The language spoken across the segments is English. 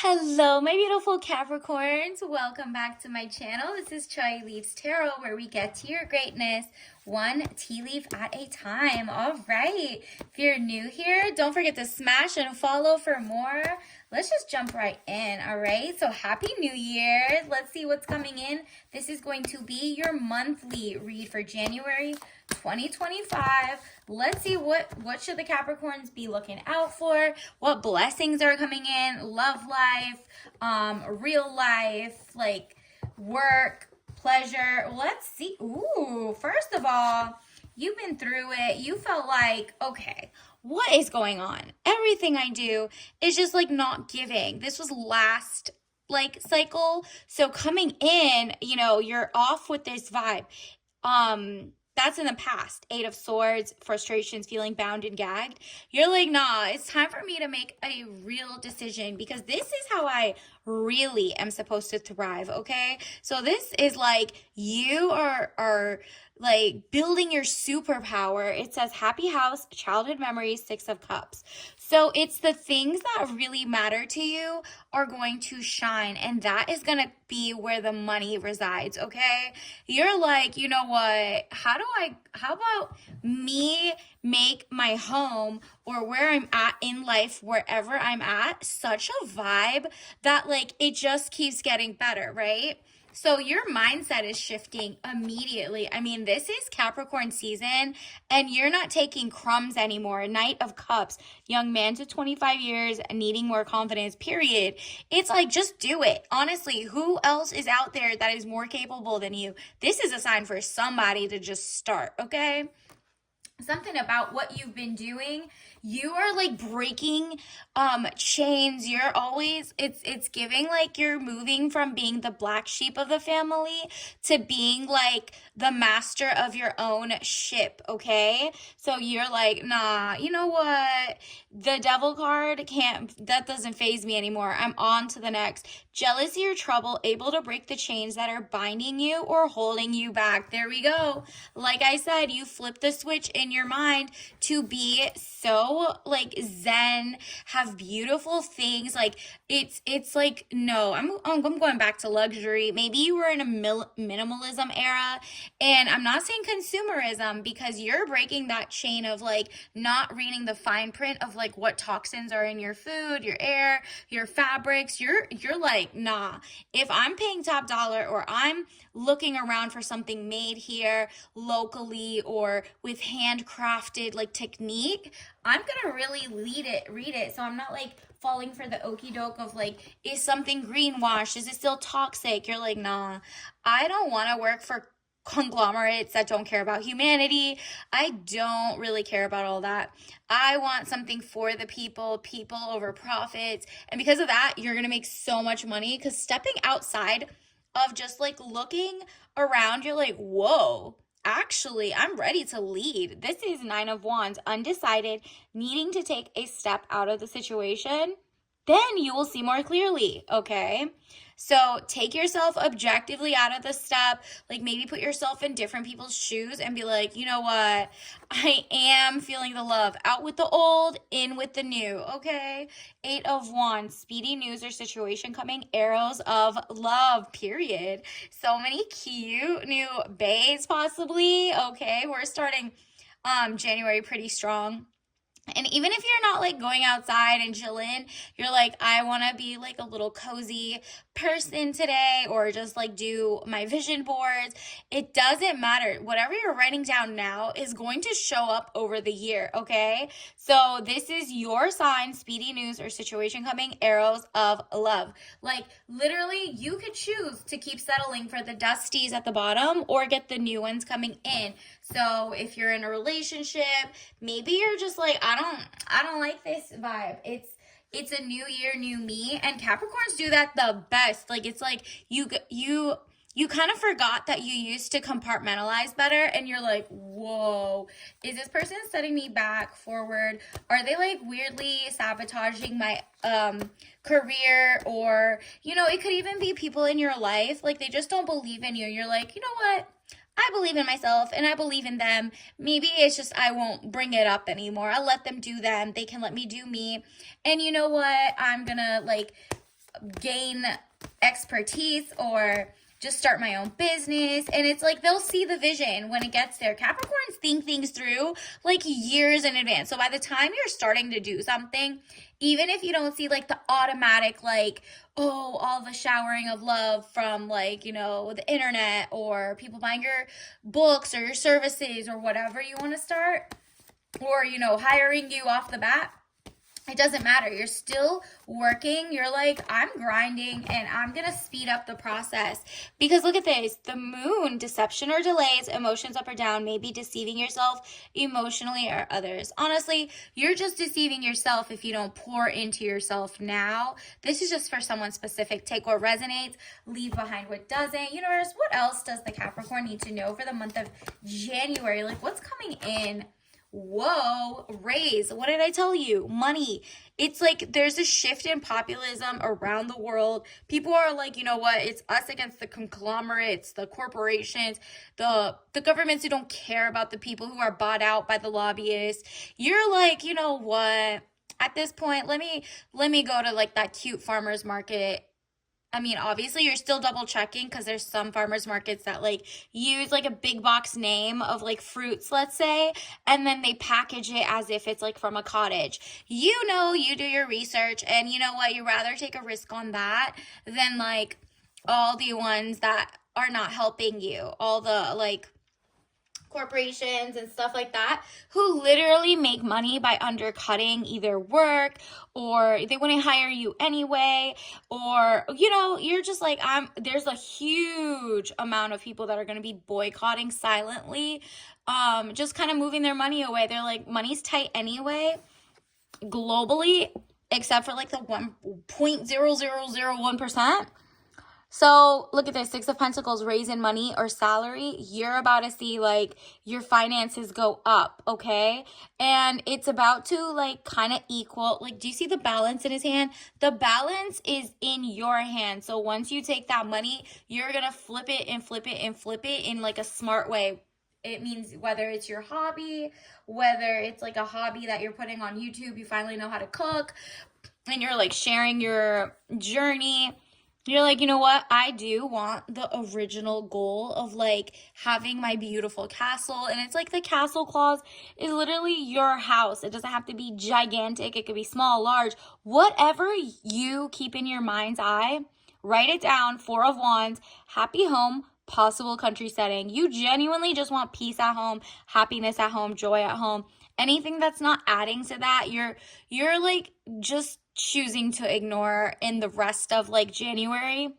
Hello, my beautiful Capricorns. Welcome back to my channel. This is Chai Leaves Tarot, where we get to your greatness one tea leaf at a time. All right. If you're new here, don't forget to smash and follow for more. Let's just jump right in. All right. So happy New Year. Let's see what's coming in. This is going to be your monthly read for January 2025. Let's see what should the Capricorns be looking out for, what blessings are coming in, love life, real life, like work, pleasure. Let's see. Ooh, first of all, you've been through it. You felt like, okay, what is going on? Everything I do is just like not giving. This was last cycle. So coming in, you're off with this vibe. That's in the past. Eight of Swords, frustrations, feeling bound and gagged. You're like, nah, it's time for me to make a real decision because this is how I really am supposed to thrive, okay? So this is like you are like building your superpower. It says happy house, childhood memories, Six of Cups. So it's the things that really matter to you are going to shine, and that is going to be where the money resides, okay? You're like, you know what? How about me make my home or where I'm at in life, wherever I'm at, such a vibe that like it just keeps getting better, right? So your mindset is shifting immediately. I mean, this is Capricorn season and you're not taking crumbs anymore. Knight of Cups, young man to 25 years, needing more confidence, period. It's like, just do it. Honestly, who else is out there that is more capable than you? This is a sign for somebody to just start, okay? Something about what you've been doing, you are like breaking chains. You're always, it's giving like you're moving from being the black sheep of the family to being like the master of your own ship, okay? So you're like, nah, you know what, the devil card that doesn't faze me anymore. I'm on to the next. Jealousy or trouble, able to break the chains that are binding you or holding you back. There we go. Like I said, you flip the switch in your mind to be so like zen, have beautiful things. Like it's like, no, I'm going back to luxury. Maybe you were in a minimalism era, and I'm not saying consumerism, because you're breaking that chain of like not reading the fine print of like what toxins are in your food, your air, your fabrics. You're like, nah, if I'm paying top dollar or I'm looking around for something made here locally or with handcrafted like technique, I'm gonna really read it. So I'm not like falling for the okie doke of like, is something greenwashed? Is it still toxic? You're like, nah, I don't want to work for conglomerates that don't care about humanity. I don't really care about all that. I want something for the people over profits. And because of that, you're going to make so much money, because stepping outside of just like looking around, you're like, whoa, actually, I'm ready to lead. This is Nine of Wands, undecided, needing to take a step out of the situation. Then you will see more clearly, okay? So take yourself objectively out of the step, like maybe put yourself in different people's shoes and be like, you know what? I am feeling the love. Out with the old, in with the new, okay? Eight of Wands, speedy news or situation coming, arrows of love, period. So many cute new bays possibly, okay? We're starting January pretty strong. And even if you're not like going outside and chilling, you're like, I want to be like a little cozy person today, or just like do my vision boards. It doesn't matter. Whatever you're writing down now is going to show up over the year, okay? So this is your sign, speedy news or situation coming, arrows of love. Like literally, you could choose to keep settling for the dusties at the bottom or get the new ones coming in. So if you're in a relationship, maybe you're just like, I don't like this vibe. It's a new year, new me, and Capricorns do that the best. Like it's like you kind of forgot that you used to compartmentalize better, and you're like, whoa, is this person setting me back, forward? Are they like weirdly sabotaging my career? Or, it could even be people in your life, like they just don't believe in you. You're like, you know what? I believe in myself and I believe in them. Maybe it's just I won't bring it up anymore. I'll let them do them. They can let me do me. And you know what? I'm gonna like gain expertise or just start my own business. And it's like they'll see the vision when it gets there. Capricorns think things through like years in advance. So by the time you're starting to do something, even if you don't see like the automatic like, oh, all the showering of love from like, the internet or people buying your books or your services or whatever you want to start, or hiring you off the bat, it doesn't matter. You're still working. You're like, I'm grinding and I'm going to speed up the process. Because look at this. The moon, deception or delays, emotions up or down, maybe deceiving yourself emotionally or others. Honestly, you're just deceiving yourself if you don't pour into yourself now. This is just for someone specific. Take what resonates, leave behind what doesn't. Universe, what else does the Capricorn need to know for the month of January? Like, what's coming in? Whoa, raise. What did I tell you? Money. It's like there's a shift in populism around the world. People are like, you know what? It's us against the conglomerates, the corporations, the governments who don't care about the people who are bought out by the lobbyists. You're like, you know what? At this point, let me go to like that cute farmer's market. I mean, obviously you're still double checking because there's some farmers markets that like use like a big box name of like fruits, let's say, and then they package it as if it's like from a cottage. You do your research, and you know what? You rather take a risk on that than like all the ones that are not helping you, all the like corporations and stuff like that who literally make money by undercutting either work, or they wouldn't hire you anyway, or you're just like, there's a huge amount of people that are going to be boycotting silently, just kind of moving their money away. They're like, money's tight anyway globally, except for like the 1.0001%. So look at this, Six of Pentacles, raise in money or salary. You're about to see like your finances go up, okay? And it's about to like kind of equal. Like, do you see the balance in his hand? The balance is in your hand. So once you take that money, you're going to flip it and flip it and flip it in like a smart way. It means whether it's your hobby, whether it's like a hobby that you're putting on YouTube, you finally know how to cook, and you're like sharing your journey. You're like, you know what? I do want the original goal of like having my beautiful castle. And it's like the castle clause is literally your house. It doesn't have to be gigantic. It could be small, large, whatever you keep in your mind's eye. Write it down. Four of Wands, happy home, possible country setting. You genuinely just want peace at home, happiness at home, joy at home. Anything that's not adding to that, you're like just choosing to ignore in the rest of like January.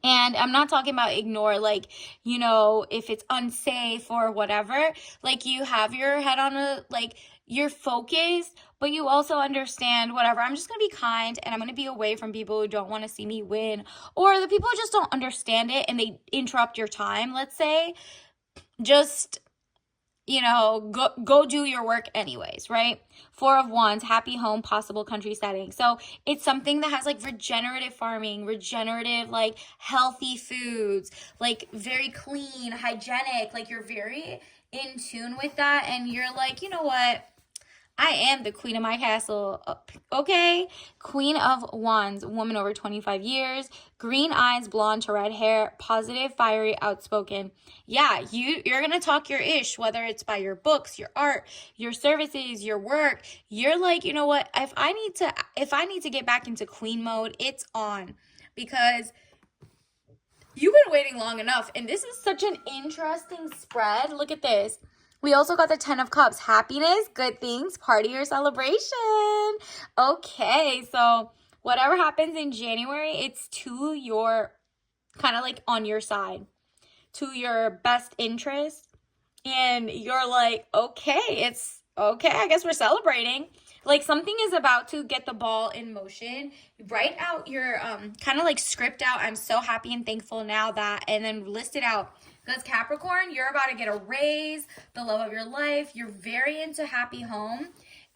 And I'm not talking about ignore like, if it's unsafe or whatever. Like, you have your head on you're focused, but you also understand whatever. I'm just going to be kind, and I'm going to be away from people who don't want to see me win, or the people who just don't understand it and they interrupt your time, let's say. Just go do your work anyways, right? Four of Wands, happy home, possible country setting. So it's something that has like regenerative farming, regenerative, like healthy foods, like very clean, hygienic. Like, you're very in tune with that. And you're like, you know what? I am the queen of my castle, okay? Queen of Wands, woman over 25 years, green eyes, blonde to red hair, positive, fiery, outspoken. Yeah, you're going to talk your ish, whether it's by your books, your art, your services, your work. You're like, you know what? If I need to get back into queen mode, it's on, because you've been waiting long enough. And this is such an interesting spread. Look at this. We also got the 10 of Cups, happiness, good things, party or celebration. Okay, so whatever happens in January, it's to your, kind of like on your side, to your best interest. And you're like, okay, it's okay, I guess we're celebrating. Like, something is about to get the ball in motion. Write out your, kind of like script out, I'm so happy and thankful now that, and then list it out. Because Capricorn, you're about to get a raise, the love of your life. You're very into happy home.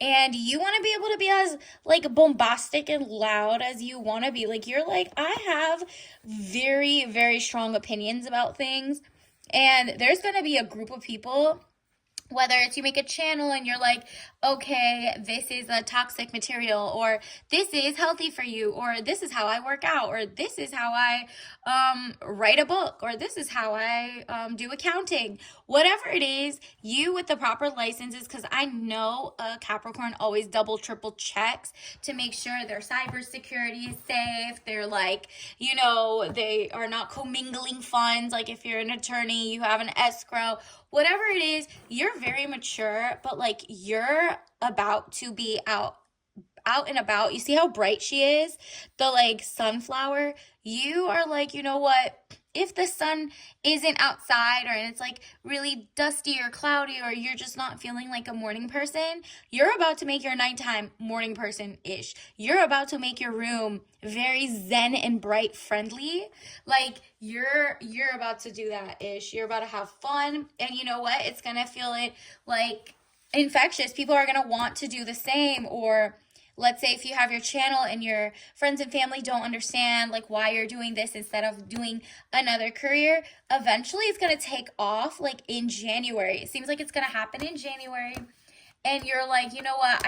And you want to be able to be as like bombastic and loud as you want to be. Like, you're like, I have very, very strong opinions about things. And there's going to be a group of people Whether it's you make a channel and you're like, okay, this is a toxic material, or this is healthy for you, or this is how I work out, or this is how I write a book, or this is how I do accounting. Whatever it is, you with the proper licenses, because I know a Capricorn always double, triple checks to make sure their cybersecurity is safe. They're like, they are not commingling funds. Like if you're an attorney, you have an escrow. Whatever it is, you're very mature, but like you're about to be out and about. You see how bright she is? The like sunflower. You are like, you know what? If the sun isn't outside or it's like really dusty or cloudy or you're just not feeling like a morning person, you're about to make your nighttime morning person-ish. You're about to make your room very zen and bright friendly. Like you're about to do that ish. You're about to have fun, and you know what? It's going to feel like infectious. People are going to want to do the same. Or let's say if you have your channel and your friends and family don't understand like why you're doing this instead of doing another career, eventually it's going to take off like in January. It seems like it's going to happen in January. And you're like, you know what?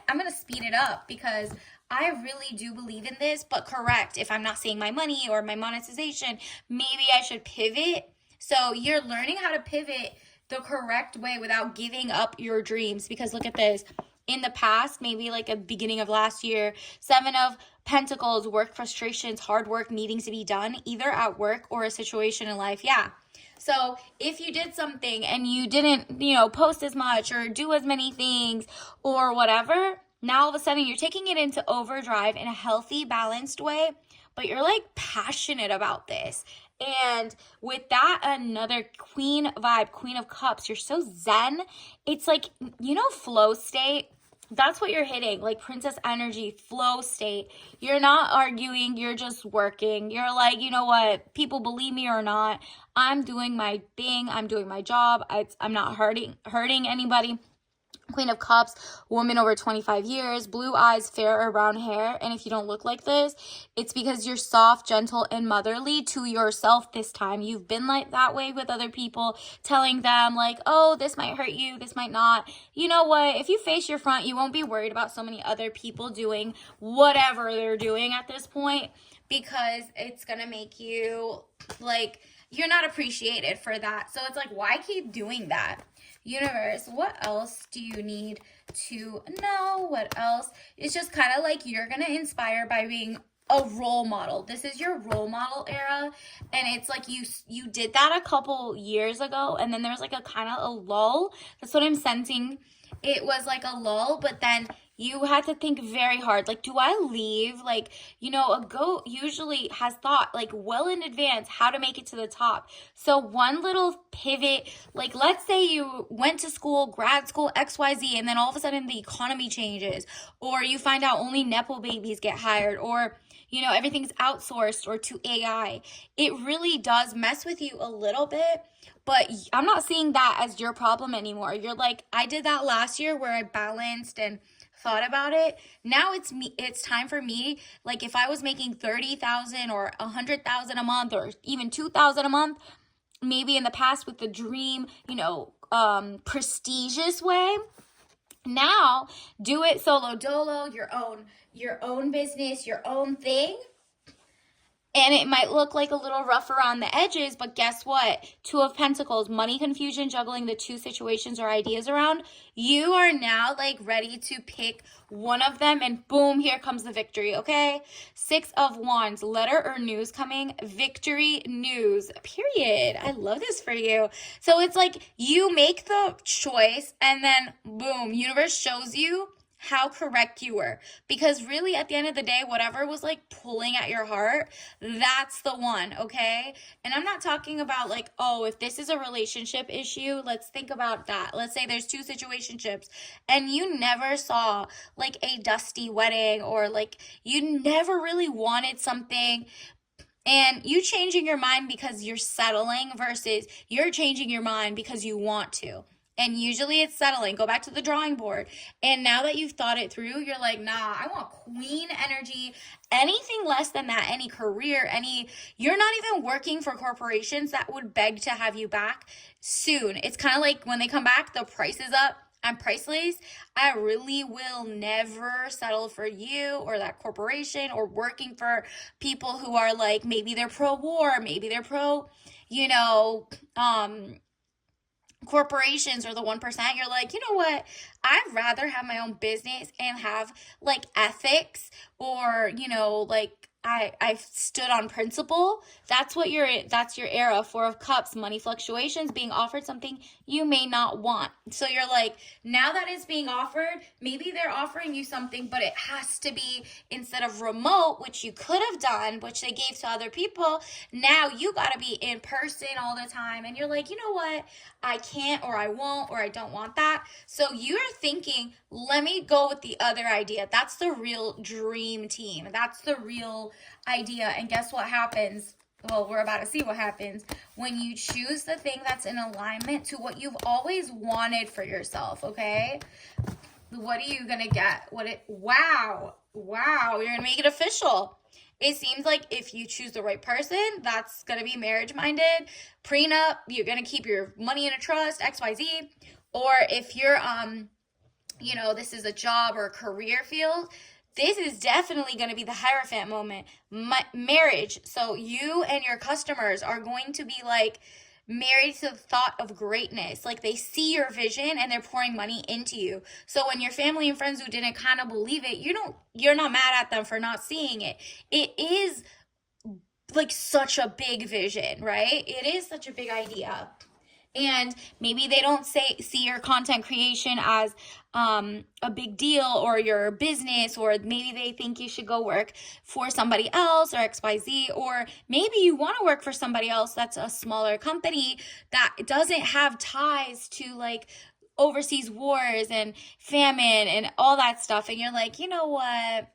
I'm going to speed it up because I really do believe in this, but correct. If I'm not seeing my money or my monetization, maybe I should pivot. So you're learning how to pivot the correct way without giving up your dreams. Because look at this. In the past, maybe like a beginning of last year, 7 of Pentacles, work frustrations, hard work needing to be done, either at work or a situation in life. Yeah. So if you did something and you didn't, post as much or do as many things or whatever, now all of a sudden you're taking it into overdrive in a healthy, balanced way, but you're like passionate about this. And with that, another queen vibe, Queen of Cups, you're so zen. It's like, flow state. That's what you're hitting, like princess energy, flow state. You're not arguing, you're just working. You're like, you know what, people believe me or not, I'm doing my thing, I'm doing my job, I'm not hurting anybody. Queen of Cups, woman over 25 years, blue eyes, fair or brown hair. And if you don't look like this, it's because you're soft, gentle, and motherly to yourself this time. You've been like that way with other people, telling them like, oh, this might hurt you, this might not. You know what? If you face your front, you won't be worried about so many other people doing whatever they're doing at this point, because it's going to make you like, you're not appreciated for that. So it's like, why keep doing that? Universe, what else do you need to know? What else? It's just kind of like you're going to inspire by being a role model. This is your role model era, and it's like you did that a couple years ago, and then there's like a kind of a lull. That's what I'm sensing. It was like a lull, but then you had to think very hard. Like, do I leave? Like, a goat usually has thought like well in advance how to make it to the top. So one little pivot, like let's say you went to school, grad school, XYZ, and then all of a sudden the economy changes, or you find out only Nepo babies get hired, or everything's outsourced or to AI. It really does mess with you a little bit, but I'm not seeing that as your problem anymore. You're like, I did that last year where I balanced and thought about it. Now it's time for me. Like if I was making 30,000 or 100,000 a month or even 2,000 a month, maybe in the past with the dream, prestigious way. Now do it solo dolo, your own business, your own thing. And it might look like a little rough around the edges, but guess what? 2 of Pentacles, money confusion, juggling the 2 situations or ideas around. You are now like ready to pick one of them, and boom, here comes the victory, okay? 6 of Wands, letter or news coming, victory news, period. I love this for you. So it's like you make the choice and then boom, universe shows you how correct you were. Because really at the end of the day, whatever was like pulling at your heart, that's the one, okay? And I'm not talking about like, oh, if this is a relationship issue, let's think about that. Let's say there's 2 situationships and you never saw like a dusty wedding, or like you never really wanted something, and you changing your mind because you're settling versus you're changing your mind because you want to. And usually it's settling. Go back to the drawing board. And now that you've thought it through, you're like, nah, I want queen energy. Anything less than that, any career, you're not even working for corporations that would beg to have you back soon. It's kind of like when they come back, the price is up. I'm priceless. I really will never settle for you or that corporation or working for people who are like, maybe they're pro war, maybe they're pro, you know, corporations or the 1%. You're like, you know what, I'd rather have my own business and have like ethics, or like I've stood on principle. That's your era. Four of Cups, money fluctuations, being offered something you may not want. So you're like, now that it's being offered, maybe they're offering you something, but it has to be, instead of remote, which you could have done, which they gave to other people, now you got to be in person all the time. And you're like, you know what, I can't, or I won't, or I don't want that. So you're thinking, let me go with the other idea. That's the real dream team. That's the real idea. And guess what happens? Well, we're about to see what happens when you choose the thing that's in alignment to what you've always wanted for yourself, okay? What are you going to get? Wow, you're going to make it official. It seems like if you choose the right person, that's going to be marriage-minded. Prenup, you're going to keep your money in a trust, XYZ. Or if you're, this is a job or a career field, this is definitely going to be the Hierophant moment. Marriage. So you and your customers are going to be like married to the thought of greatness. Like they see your vision and they're pouring money into you. So when your family and friends who didn't kind of believe it, you're not mad at them for not seeing it. It is like such a big vision, right? It is such a big idea. And maybe they don't see your content creation as a big deal, or your business, or maybe they think you should go work for somebody else or XYZ, or maybe you want to work for somebody else that's a smaller company that doesn't have ties to like overseas wars and famine and all that stuff. And you're like, you know what?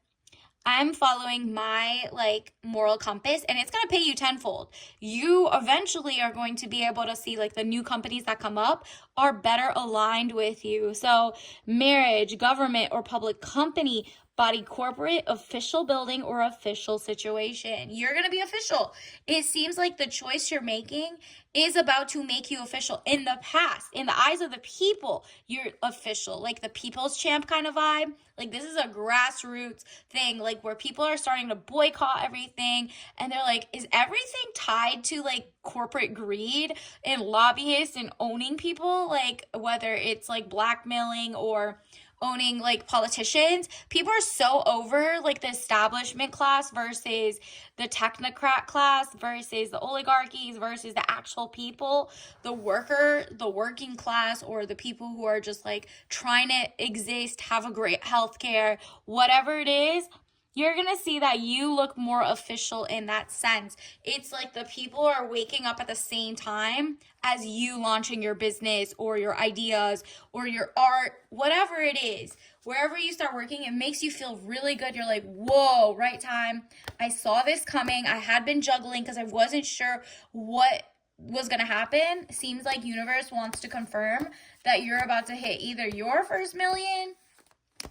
I'm following my like moral compass, and it's going to pay you tenfold. You eventually are going to be able to see like the new companies that come up are better aligned with you. So marriage, government or public company, body corporate, official building, or official situation. You're going to be official. It seems like the choice you're making is about to make you official. In the past, in the eyes of the people, you're official. Like the people's champ kind of vibe. Like this is a grassroots thing, like where people are starting to boycott everything. And they're like, is everything tied to like corporate greed and lobbyists and owning people? Like whether it's like blackmailing or owning like politicians. People are so over like the establishment class versus the technocrat class versus the oligarchies versus the actual people, the working class, or the people who are just like trying to exist, have a great healthcare, whatever it is. You're going to see that you look more official in that sense. It's like the people are waking up at the same time as you launching your business or your ideas or your art, whatever it is. Wherever you start working, it makes you feel really good. You're like, whoa, right time. I saw this coming. I had been juggling because I wasn't sure what was going to happen. Seems like universe wants to confirm that you're about to hit either your first million,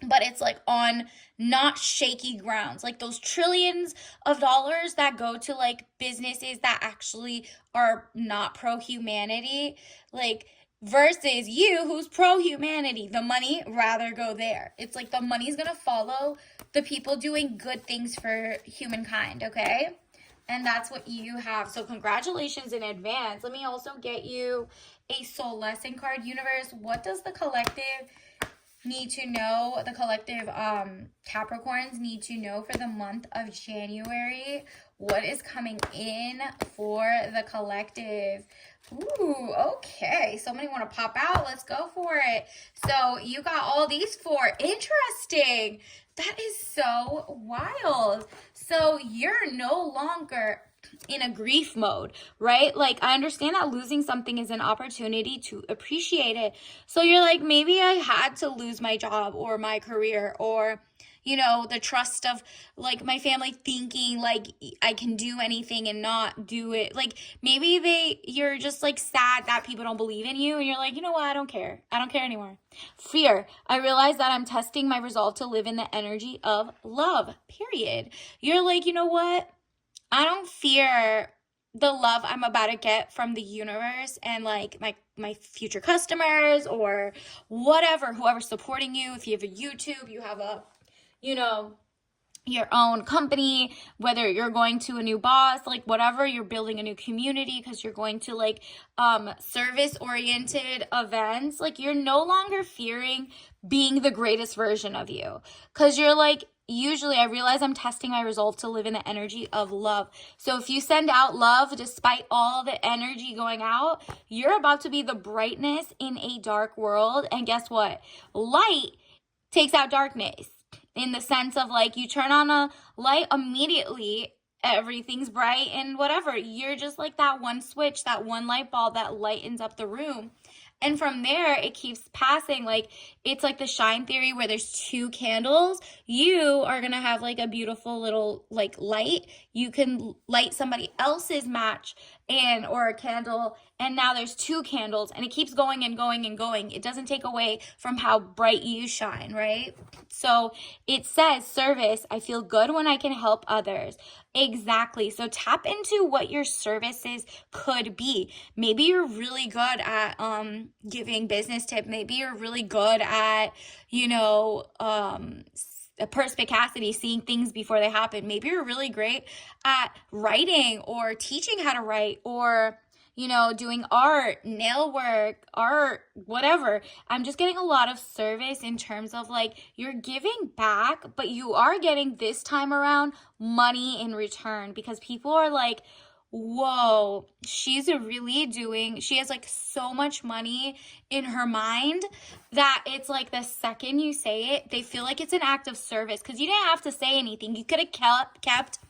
but it's like on not shaky grounds, like those trillions of dollars that go to like businesses that actually are not pro-humanity, like versus you who's pro-humanity. The money rather go there. It's like the money's gonna follow the people doing good things for humankind, okay? And that's what you have. So congratulations in advance. Let me also get you a soul lesson card. Universe, what does the collective need to know, the collective Capricorns need to know for the month of January? What is coming in for the collective? Ooh, okay. Somebody want to pop out? Let's go for it. So you got all these four. Interesting. That is so wild. So you're no longer in a grief mode, right? Like I understand that losing something is an opportunity to appreciate it. So you're like, maybe I had to lose my job or my career, or the trust of like my family thinking like I can do anything and not do it. Like maybe you're just like sad that people don't believe in you and you're like, you know what, I don't care. I don't care anymore. Fear. I realize that I'm testing my resolve to live in the energy of love, period. You're like, you know what? I don't fear the love I'm about to get from the universe and like my future customers or whatever, whoever's supporting you. If you have a YouTube, you have a, you know, your own company, whether you're going to a new boss, like whatever, you're building a new community because you're going to like service oriented events, like you're no longer fearing being the greatest version of you because you're like, usually I realize I'm testing my resolve to live in the energy of love. So if you send out love despite all the energy going out, you're about to be the brightness in a dark world. And guess what? Light takes out darkness, in the sense of like you turn on a light immediately, everything's bright and whatever. You're just like that one switch, that one light bulb that lightens up the room. And from there, it keeps passing. Like it's like the shine theory where there's two candles. You are going to have like a beautiful little like light. You can light somebody else's match or a candle. And now there's two candles and it keeps going and going and going. It doesn't take away from how bright you shine, right? So it says service. I feel good when I can help others. Exactly. So tap into what your services could be. Maybe you're really good at giving business tips. Maybe you're really good at, perspicacity, seeing things before they happen. Maybe you're really great at writing or teaching how to write or doing art, nail work, art, whatever. I'm just getting a lot of service in terms of like you're giving back, but you are getting this time around money in return because people are like, whoa, she has like so much money in her mind that it's like the second you say it, they feel like it's an act of service because you didn't have to say anything. You could have kept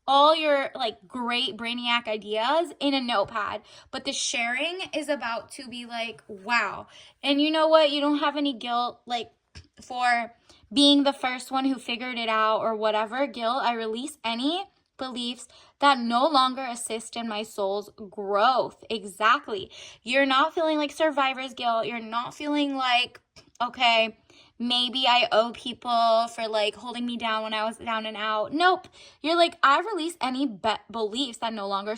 all your like great brainiac ideas in a notepad, but the sharing is about to be like, wow. And you know what? You don't have any guilt like for being the first one who figured it out or whatever guilt. I release any beliefs that no longer assist in my soul's growth. Exactly. You're not feeling like survivor's guilt. You're not feeling like, okay, maybe I owe people for like holding me down when I was down and out. Nope. You're like, I release any beliefs that no longer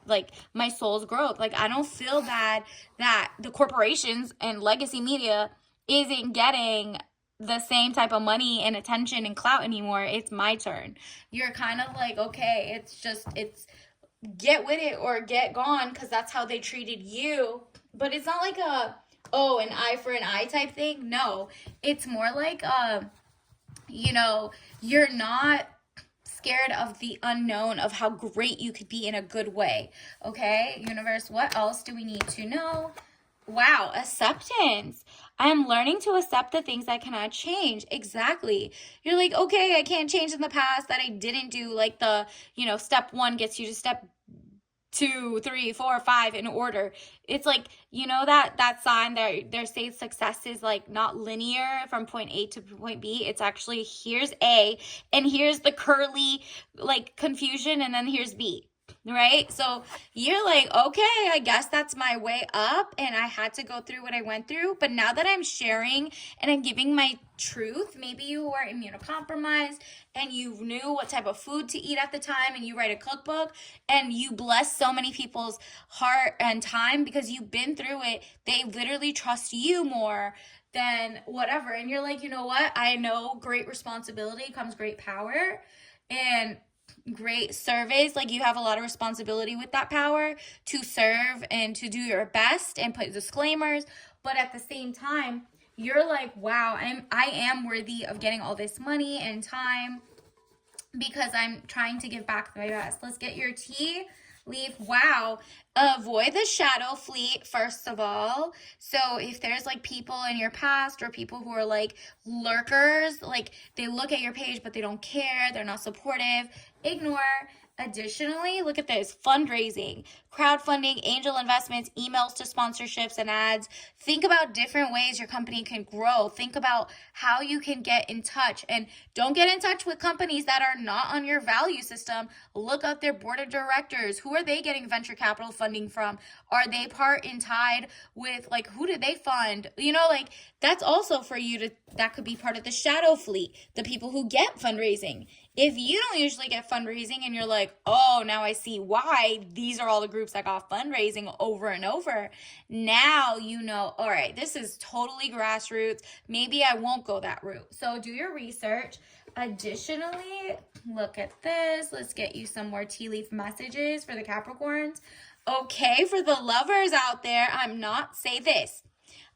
like my soul's growth. Like I don't feel bad that the corporations and legacy media isn't getting the same type of money and attention and clout anymore. It's my turn. You're kind of like, okay, it's get with it or get gone because that's how they treated you. But it's not like an eye for an eye type thing. No, it's more like, you're not scared of the unknown of how great you could be in a good way. Okay, universe, what else do we need to know? Wow, acceptance. I'm learning to accept the things I cannot change. Exactly. You're like, okay, I can't change in the past that I didn't do. Like step 1 gets you to step 2, 3, 4, 5 in order. It's like, that sign that they say success is like not linear from point A to point B. It's actually here's A and here's the curly like confusion and then here's B. Right? So you're like, okay, I guess that's my way up and I had to go through what I went through. But now that I'm sharing and I'm giving my truth, maybe you were immunocompromised and you knew what type of food to eat at the time and you write a cookbook and you bless so many people's heart and time because you've been through it. They literally trust you more than whatever. And you're like, you know what? I know great responsibility comes great power and great service. Like you have a lot of responsibility with that power to serve and to do your best and put disclaimers. But at the same time, you're like, wow, I am worthy of getting all this money and time because I'm trying to give back my best. Let's get your tea leaf. Wow. Avoid the shadow fleet, first of all. So if there's like people in your past or people who are like lurkers, like they look at your page but they don't care, they're not supportive, ignore. Additionally, look at this: fundraising, crowdfunding, angel investments, emails to sponsorships and ads. Think about different ways your company can grow. Think about how you can get in touch, and don't get in touch with companies that are not on your value system. Look up their board of directors. Who are they getting venture capital funding from? Are they part and tied with, like, who did they fund? You know, like, that's also for you to, that could be part of the shadow fleet, the people who get fundraising. If you don't usually get fundraising and you're like, oh, now I see why these are all the groups that got fundraising over and over, now you know, all right, this is totally grassroots. Maybe I won't go that route. So do your research. Additionally, look at this. Let's get you some more tea leaf messages for the Capricorns. Okay, for the lovers out there, say this: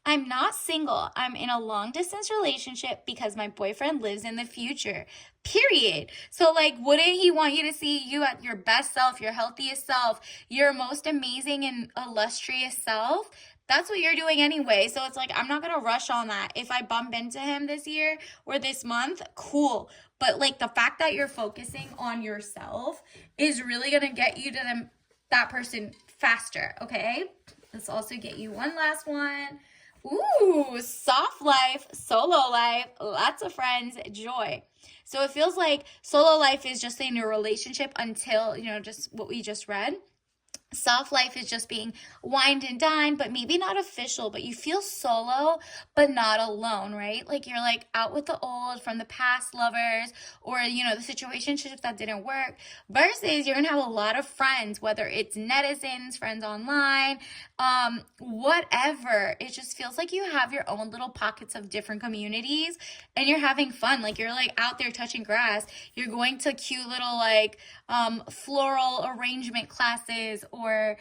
I'm not single. I'm in a long distance relationship because my boyfriend lives in the future. Period. So, like, wouldn't he want you to see you at your best self, your healthiest self, your most amazing and illustrious self? That's what you're doing anyway. So it's like, I'm not going to rush on that. If I bump into him this year or this month, cool. But like, the fact that you're focusing on yourself is really going to get you to that person faster, okay? Let's also get you one last one. Ooh, soft life, solo life, lots of friends, joy. So it feels like solo life is just in your relationship until, just what we just read. Soft life is just being wined and dined, but maybe not official, but you feel solo, but not alone, right? Like you're like out with the old from the past lovers, or, the situationships that didn't work, versus you're going to have a lot of friends, whether it's netizens, friends online, whatever. It just feels like you have your own little pockets of different communities and you're having fun. Like you're like out there touching grass. You're going to cute little like floral arrangement classes, or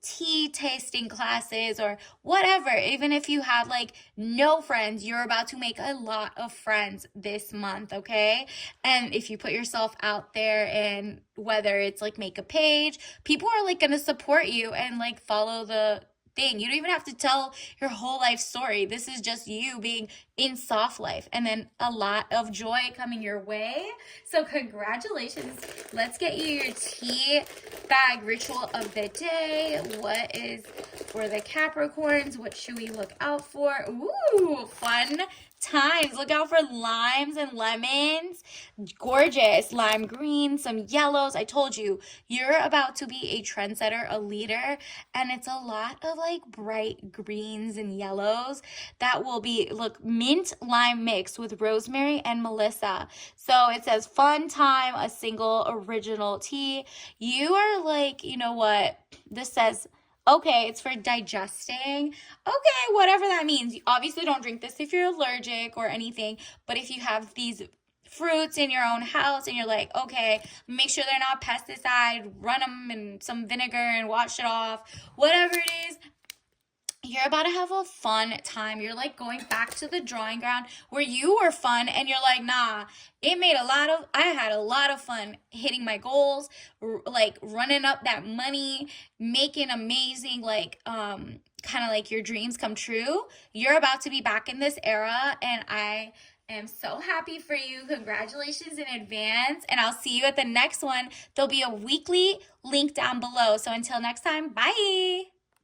tea tasting classes, or whatever. Even if you have like no friends, you're about to make a lot of friends this month, okay? And if you put yourself out there, and whether it's like make a page, people are like gonna support you and like follow the thing. You don't even have to tell your whole life story. This is just you being in soft life, and then a lot of joy coming your way. So congratulations. Let's get you your tea bag ritual of the day. What is for the Capricorns? What should we look out for? Ooh, fun times. Look out for limes and lemons. Gorgeous lime green, some yellows. I told you, you're about to be a trendsetter, a leader, and it's a lot of like bright greens and yellows that will be, look, mint lime mixed with rosemary and melissa. So it says fun time, a single original tea. You are like, you know what? This says, okay, it's for digesting. Okay, whatever that means. You obviously don't drink this if you're allergic or anything, but if you have these fruits in your own house and you're like, okay, make sure they're not pesticide, run them in some vinegar and wash it off, whatever it is, you're about to have a fun time. You're like going back to the drawing ground where you were fun, and you're like, nah, I had a lot of fun hitting my goals, like running up that money, making amazing, like, kind of like your dreams come true. You're about to be back in this era, and I am so happy for you. Congratulations in advance, and I'll see you at the next one. There'll be a weekly link down below. So until next time, bye.